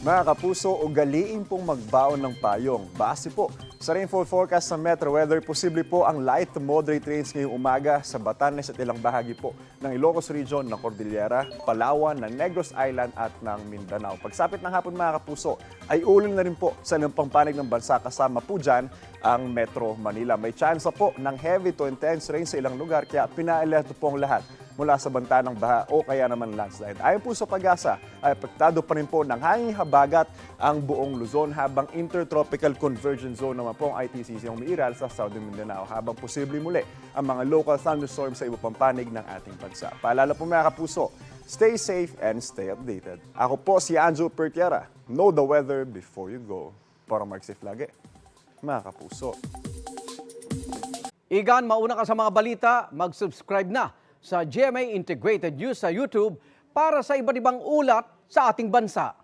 Mga kapuso, ugaliin pong magbaon ng payong. Base po sa rainfall forecast ng Metro Weather, posible po ang light to moderate rains ngayong umaga sa Batanes at ilang bahagi po ng Ilocos Region, ng Cordillera, Palawan, ng Negros Island at ng Mindanao. Pagsapit ng hapon mga kapuso, ay ulan na rin po sa ilang pampanig ng bansa kasama po dyan ang Metro Manila. May chance po ng heavy to intense rain sa ilang lugar kaya pina-alerto po ang lahat mula sa banta ng baha o kaya naman landslide. Ayon po sa Pag-asa, ay apektado pa rin po ng hanging habagat ang buong Luzon habang intertropical convergence zone naman po ang ITCC ang umiiral sa Southern Mindanao habang posible muli ang mga local thunderstorms sa iba pang panig ng ating bansa. Paalala po mga kapuso, stay safe and stay updated. Ako po si Anjo Pertiera. Know the weather before you go. Para mag-safe lagi, mga kapuso. Igan, mauna ka sa mga balita, mag-subscribe na sa GMA Integrated News sa YouTube para sa iba't ibang ulat sa ating bansa.